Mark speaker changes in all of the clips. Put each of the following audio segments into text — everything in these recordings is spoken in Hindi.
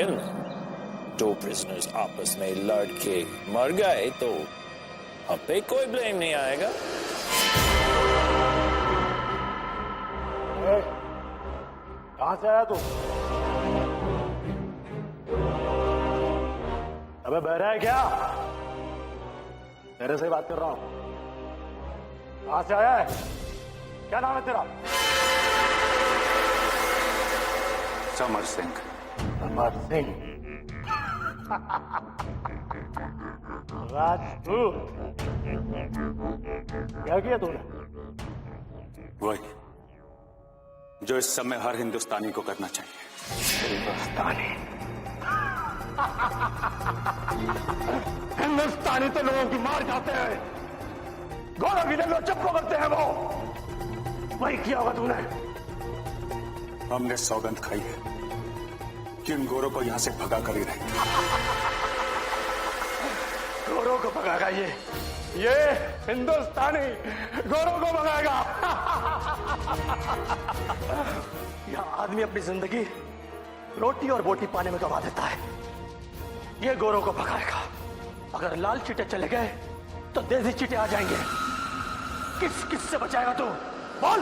Speaker 1: लेकिन दो प्रिजनर्स आपस में लड़ के मर गए तो हम पे कोई ब्लेम नहीं आएगा।
Speaker 2: कहां से आया तू? अबे बहरा है क्या? तेरे से ही बात कर रहा हूं। कहां से आया है? क्या नाम है तेरा?
Speaker 3: समर सिंह।
Speaker 2: समर सिंह। राजपूत। क्या किया तूने?
Speaker 3: वही जो इस समय हर हिंदुस्तानी को करना चाहिए।
Speaker 2: हिंदुस्तानी? हिंदुस्तानी तो लोगों की मार जाते हैं, गौरव की लोग चप्पो करते हैं। वो वही किया होगा तूने।
Speaker 3: हमने सौगंध खाई है कि उन गोरों को यहां से भगा कर ही रहेंगे।
Speaker 2: गोरों को भगाएगा ये हिंदुस्तानी गोरों को भगाएगा। यह आदमी अपनी जिंदगी रोटी और बोटी पाने में गवा देता है, ये गोरों को भगाएगा। अगर लाल चीटे चले गए तो देसी चीटे आ जाएंगे। किस किस से बचाएगा तू? बोल।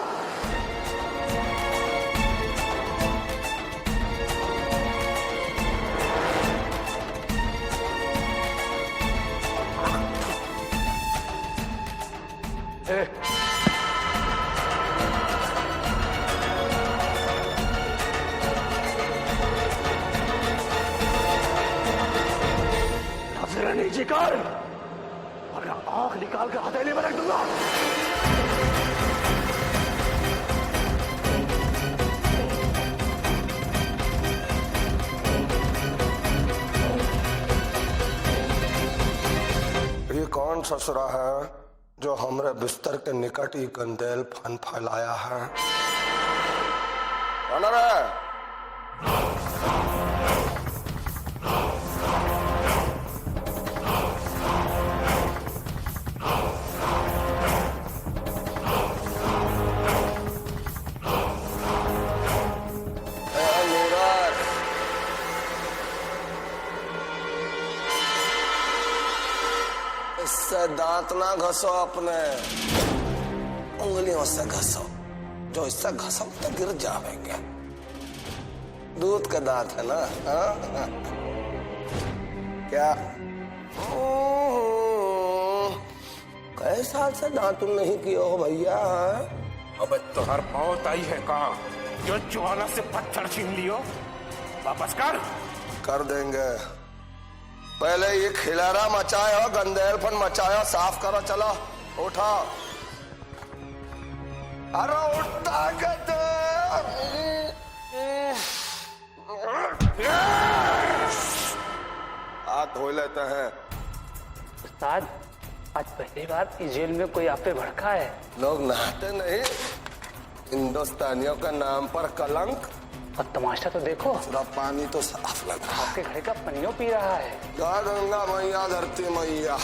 Speaker 2: नजरें नीचे कर, वरना आंख निकाल कर हथेली में रख दूंगा।
Speaker 4: ये कौन ससुरा है जो हमरे बिस्तर के निकट ही गंदेल फन फैलाया है? कौन है? इससे दांत ना घसो, अपने उंगलियों से घसो। जो इससे घसो तो गिर जाएंगे। दूध का दांत है ना? हाँ? क्या कई साल से दांतुन नहीं किया हो भैया?
Speaker 5: अब तुहर मौत आई है कहाँ जो ज्वाला से पत्थर छीन लियो? वापस कर
Speaker 4: देंगे। पहले ये खिलारा मचाया, गंदेलपन मचाया, साफ करो। चलो उठा। अरे उठता कहते। हाथ धो लेते हैं।
Speaker 6: उस्ताद, आज पहली बार इस जेल में कोई आप पे भड़का है।
Speaker 4: लोग नहाते नहीं, हिंदुस्तानियों का नाम पर कलंक।
Speaker 6: और तमाशा तो देखो,
Speaker 4: पूरा पानी तो साफ लग रहा है।
Speaker 6: आपके घर का पनियों पी रहा है।
Speaker 4: गंगा मैया, धरती मैया।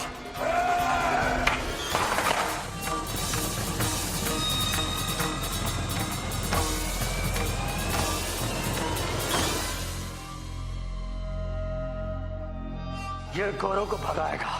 Speaker 2: ये गोरों को भगाएगा।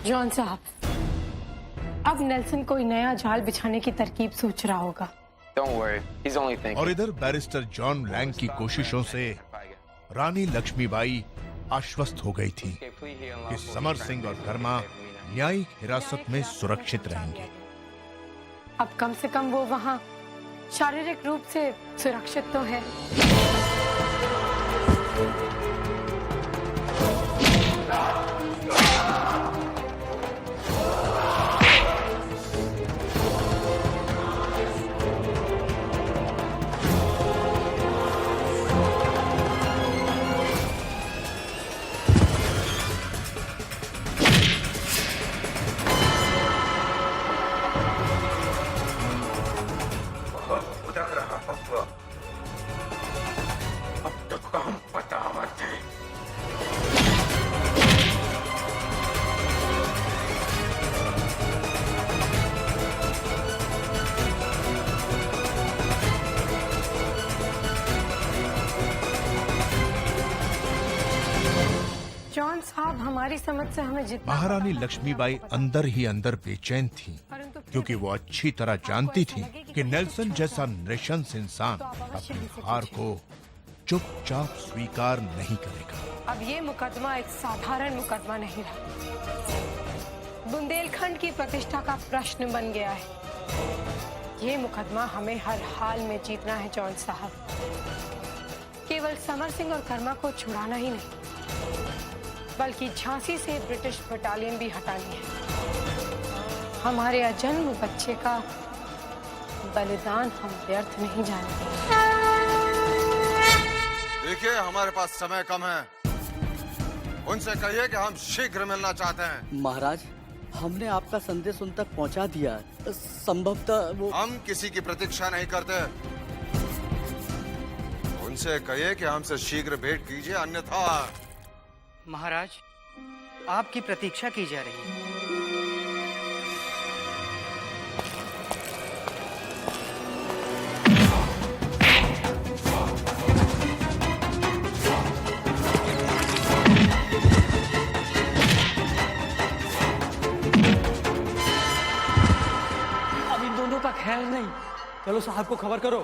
Speaker 7: जॉन साहब, अब नेल्सन कोई नया जाल बिछाने की तरकीब सोच रहा होगा।
Speaker 8: और इधर बैरिस्टर जॉन लैंग की कोशिशों से रानी लक्ष्मीबाई आश्वस्त हो गई थी कि समर सिंह और कर्मा न्यायिक हिरासत में सुरक्षित रहेंगे।
Speaker 7: अब कम से कम वो वहाँ शारीरिक रूप से सुरक्षित तो है। हमारी समझ से हमें जितना
Speaker 8: महारानी लक्ष्मीबाई अंदर ही अंदर बेचैन थी, क्योंकि वो अच्छी तरह जानती थी कि नेल्सन जैसा नृशंस इंसान अपनी हार को चुपचाप स्वीकार नहीं करेगा।
Speaker 7: अब ये मुकदमा एक साधारण मुकदमा नहीं रहा, बुंदेलखंड की प्रतिष्ठा का प्रश्न बन गया है। ये मुकदमा हमें हर हाल में जीतना है जॉन साहब। केवल समर सिंह और कर्मा को छुड़ाना ही नहीं, बल्कि झांसी से ब्रिटिश बटालियन भी हटानी है। हमारे अजन्म बच्चे का बलिदान हम व्यर्थ नहीं जानेंगे।
Speaker 9: देखिए, हमारे पास समय कम है, उनसे कहिए कि हम शीघ्र मिलना चाहते हैं।
Speaker 10: महाराज, हमने आपका संदेश उन तक पहुंचा दिया, संभवतः वो।
Speaker 9: हम किसी की प्रतीक्षा नहीं करते, उनसे कहिए कि हमसे शीघ्र भेंट कीजिए, अन्यथा।
Speaker 11: महाराज, आपकी प्रतीक्षा की जा रही है।
Speaker 2: अब इन दोनों का ख्याल नहीं। चलो साहब को खबर करो।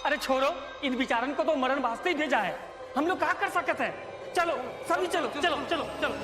Speaker 11: अरे छोड़ो, इन बेचारन को तो मरण वास्ते ही भेजा है, हम लोग क्या कर सकते हैं। चलो सभी, चलो चलो चलो चलो।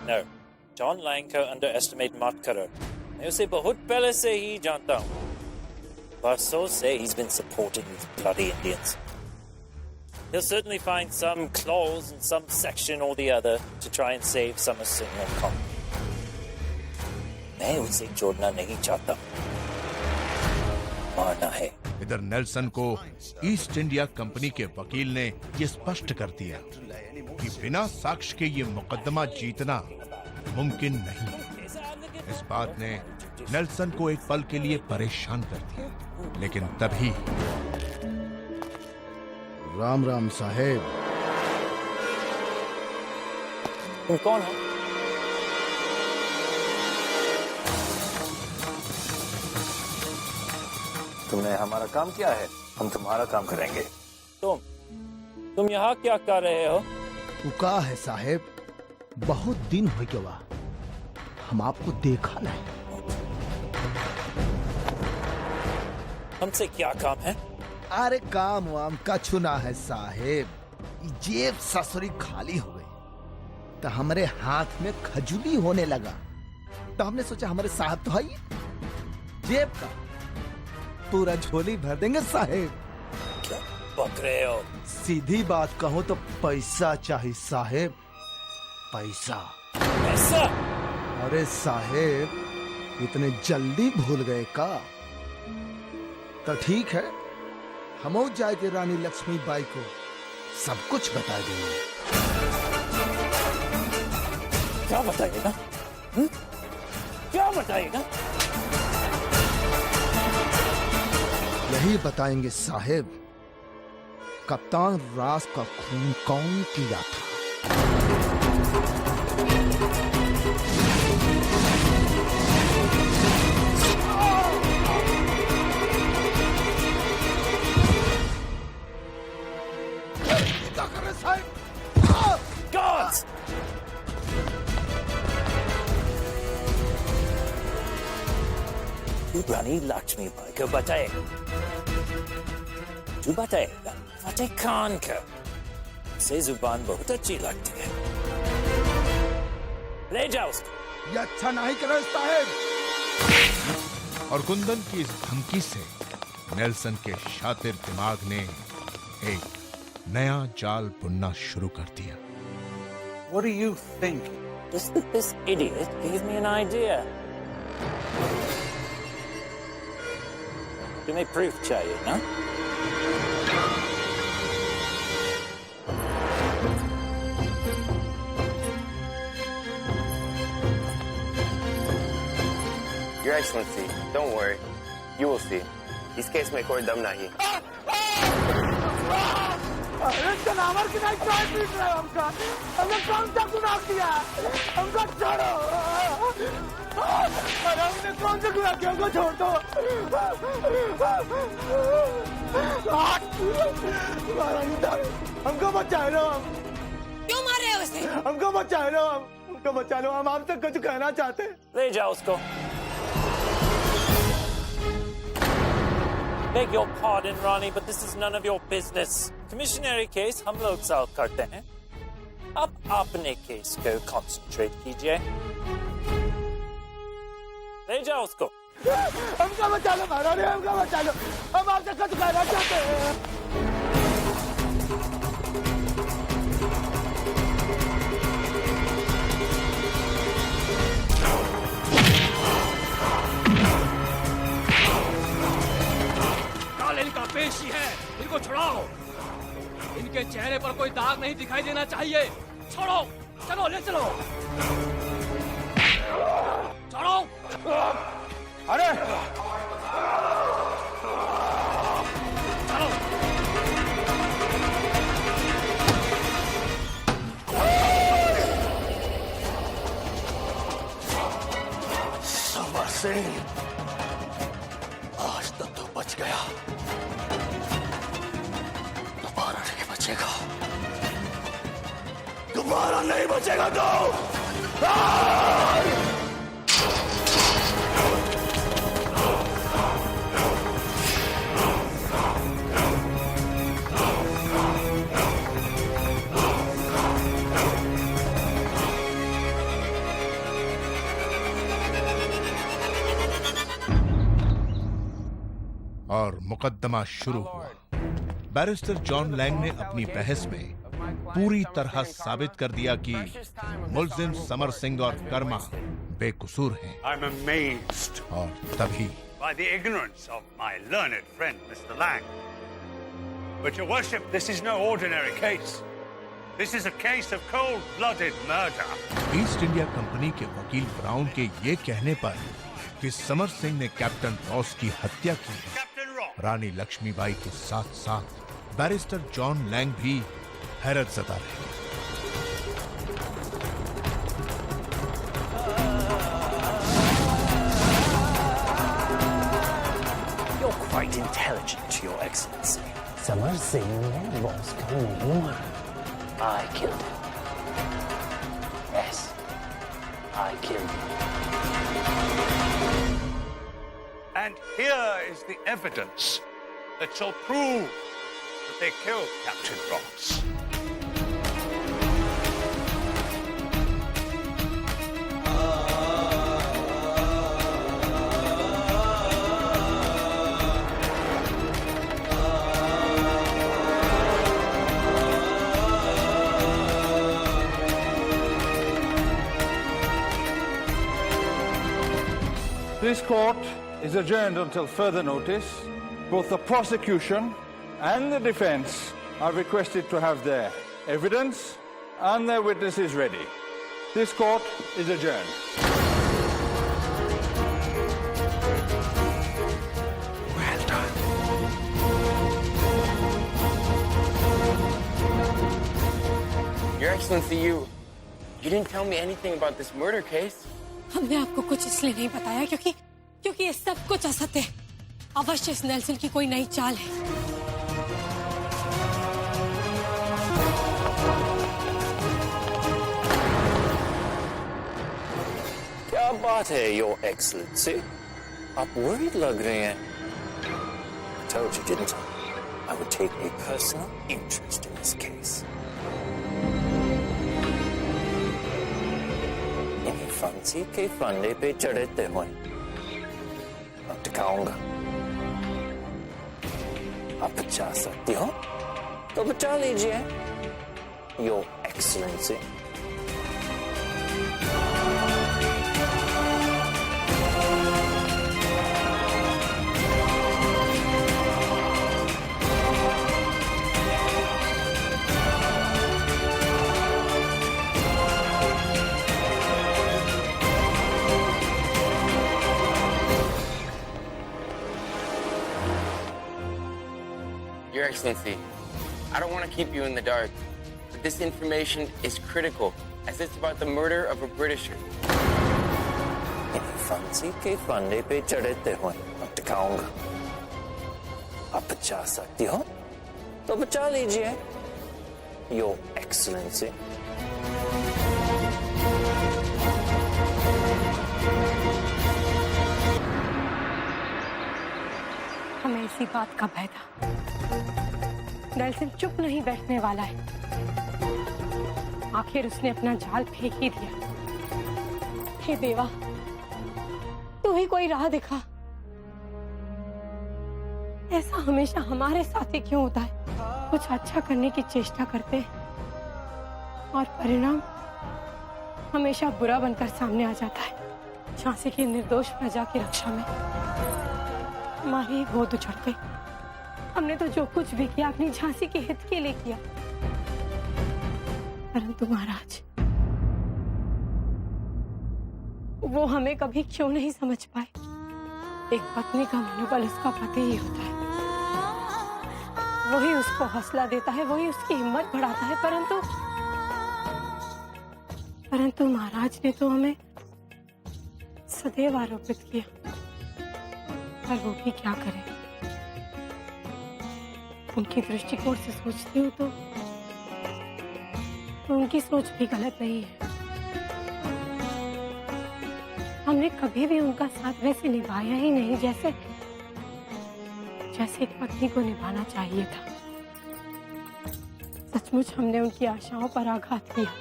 Speaker 1: No, जॉन लैंग का अंडर एस्टिमेट मत करो। मैं उसे बहुत पहले से ही जानता हूँ। बरसों से he's been supporting these bloody Indians. He'll certainly find some clause in some section or the other to try and save Summer Singh and Kong. मैं उसे छोड़ना नहीं चाहता, मारना है।
Speaker 8: इधर नेल्सन को ईस्ट इंडिया कंपनी के वकील ने ये स्पष्ट कर दिया कि बिना साक्ष्य के ये मुकदमा जीतना मुमकिन नहीं। इस बात ने नेल्सन को एक पल के लिए परेशान कर दिया, लेकिन तभी।
Speaker 12: राम राम साहेब।
Speaker 1: तुम कौन हो? तुमने हमारा काम किया है, हम तुम्हारा काम करेंगे। तुम यहाँ क्या कर रहे हो?
Speaker 12: उका है साहेब, बहुत दिन हो गया, हम आपको देखा नहीं।
Speaker 1: हमसे क्या काम है?
Speaker 12: अरे काम वाम का छुना है साहेब। जेब ससुरी खाली हो गई तो हमारे हाथ में खजूली होने लगा, तो हमने सोचा हमारे साहब तो है ही, जेब का पूरा झोली भर देंगे साहेब।
Speaker 1: क्या बक रहे हो?
Speaker 12: सीधी बात कहूं तो पैसा चाहिए साहेब, पैसा।
Speaker 1: पैसा?
Speaker 12: अरे साहेब, इतने जल्दी भूल गए का? तो ठीक है, हम जाके रानी लक्ष्मीबाई को सब कुछ बता देंगे।
Speaker 1: क्या बताइएगा? क्या बताइएगा?
Speaker 12: यही बताएंगे साहेब, कप्तान रास का खून कौन किया था। क्या कर रहे साहेब?
Speaker 1: Guards! तू रानी लक्ष्मीबाई को बताएगा? तू बताएगा फतेह खान को? से जुबान बहुत अच्छी लगती है, ले जाओ उसको।
Speaker 12: ये अच्छा नहीं कर रहे साहेब।
Speaker 8: और कुंदन की इस धमकी से नेल्सन के शातिर दिमाग ने एक नया जाल बुनना शुरू कर दिया।
Speaker 5: What do you think?
Speaker 1: This idiot gave me an idea. तुम्हें proof चाहिए ना?
Speaker 13: Your Excellency, don't worry. You will see. इस केस में कोई दम नहीं.
Speaker 2: अरे जनावर की नहीं चाय पीट रहे हो हमका. हमने कौन सा गुनाह किया? हमको छोड़ो. अरे हमने कौन सा गुनाह किया? हमको छोड़ दो. हमको बचा लो.
Speaker 7: क्यों मारे उसे?
Speaker 2: हमको बचा लो. हमको बचा लो. हम आपसे कुछ कहना चाहते हैं.
Speaker 1: ले जाओ उसको. Beg your pardon, Rani, but this is none of your business. Commissionary case हम लोग सॉल्व करते हैं. अब अपने केस को concentrate कीजिए. ले जाओ उसको.
Speaker 2: हमको बचा लो महारानी. हमको बचा लो. हम आपसे कुछ कहना चाहते हैं.
Speaker 11: इनका पेशी है. इनको छुड़ाओ. इनके चेहरे पर कोई दाग नहीं दिखाई देना चाहिए. छोड़ो. चलो ले चलो. छोड़ो.
Speaker 2: अरे
Speaker 11: चलो.
Speaker 2: समर सिंह, आज तक तो बच गया. दोबारा नहीं बचेगा तो.
Speaker 8: और मुकदमा शुरू हुआ. बैरिस्टर जॉन लैंग ने अपनी बहस में पूरी तरह साबित कर दिया कि मुल्जिम समर सिंह और कर्मा बेकसूर हैं.
Speaker 3: I'm amazed
Speaker 8: और तभी
Speaker 3: by the ignorance of my learned friend, Mr. Lang. But your worship, this is no ordinary case. This is a case of cold-blooded murder.
Speaker 8: East India company के वकील ब्राउन के ये कहने पर कि समर सिंह ने कैप्टन रॉस की हत्या की, रानी लक्ष्मीबाई के साथ साथ बैरिस्टर जॉन लैंग भी हैरत ज़दा रहे.
Speaker 1: You're quite intelligent, Your Excellency.
Speaker 6: Samar Singh ने बॉस को नहीं मारा. I killed him. Yes, I killed him.
Speaker 3: And here is the evidence that shall prove that they killed Captain Ross.
Speaker 14: This court is adjourned until further notice. Both the prosecution and the defense are requested to have their evidence and their witnesses ready. This court is adjourned.
Speaker 5: Well done.
Speaker 13: Your Excellency, you didn't tell me anything about this murder case.
Speaker 7: हमने आपको कुछ इसलिए नहीं बताया क्योंकि ये सब कुछ असत्य है. अवश्य इस नेल्सन की कोई नई चाल है.
Speaker 1: क्या बात है, Your Excellency? आप worried लग रहे हैं. I told you, didn't I? I would take a personal interest in this case. फांसी के फंदे पे चढ़ते हुए अब टिकाऊंगा. आप बचा सकती हो तो बचा लीजिए, Your Excellency.
Speaker 13: Your Excellency, I don't want to keep you in the dark, but this information is critical, as it's about the murder of a Britisher.
Speaker 1: फांसी के फंदे पे चढ़ते हुए अटकाऊंगा। आप बचा सकती हो तो बचा लीजिए, Your Excellency।
Speaker 7: हमें इसी बात का भय था। नेल्सन चुप नहीं बैठने वाला है। आखिर उसने अपना जाल फेंक ही दिया। हे देवा, तू ही कोई राह दिखा। ऐसा हमेशा हमारे साथ ही क्यों होता है? कुछ अच्छा करने की चेष्टा करते हैं और परिणाम हमेशा बुरा बनकर सामने आ जाता है। झांसी की निर्दोष प्रजा की रक्षा में हमारे ही गोद उछड़ गए। हमने तो जो कुछ भी किया अपनी झांसी के हित के लिए किया, परंतु महाराज वो हमें कभी क्यों नहीं समझ पाए? एक पत्नी का मनोबल उसका पति ही होता है। वही उसको हौसला देता है, वही उसकी हिम्मत बढ़ाता है, परंतु महाराज ने तो हमें सदैव आरोपित किया। पर वो भी क्या करे? उनकी दृष्टिकोण से सोचती हूँ तो उनकी सोच भी गलत नहीं है। हमने कभी भी उनका साथ वैसे निभाया ही नहीं जैसे एक पत्नी को निभाना चाहिए था। सचमुच हमने उनकी आशाओं पर आघात किया।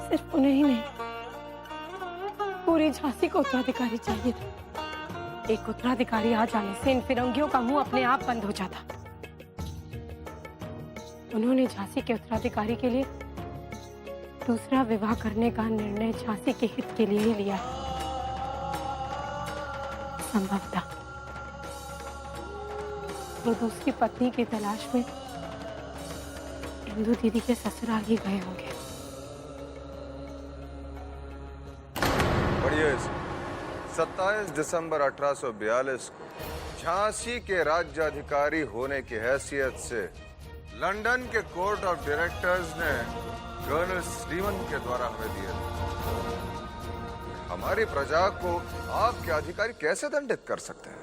Speaker 7: सिर्फ उन्हें ही नहीं, पूरी झांसी को उत्तराधिकारी चाहिए था। एक उत्तराधिकारी आ जाने से इन फिरंगियों का मुंह अपने आप बंद हो जाता। उन्होंने झांसी के उत्तराधिकारी के लिए दूसरा विवाह करने का निर्णय झांसी के हित के लिए ही लिया है। संभवतः वो दूसरी पत्नी की तलाश में इंदु दीदी के ससुराल ही गए होंगे।
Speaker 9: बढ़िया। 27 दिसंबर 1842 को झांसी के राज्याधिकारी होने की हैसियत से लंदन के कोर्ट ऑफ डायरेक्टर्स ने कर्नल स्टीवन के द्वारा हमें दिए थे। हमारी प्रजा को आपके अधिकारी कैसे दंडित कर सकते हैं?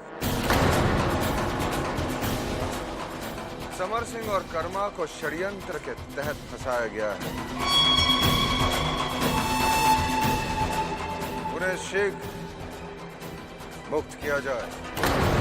Speaker 9: समर सिंह और कर्मा को षड्यंत्र के तहत फंसाया गया है। उन्हें शीघ्र मुक्त किया जाए।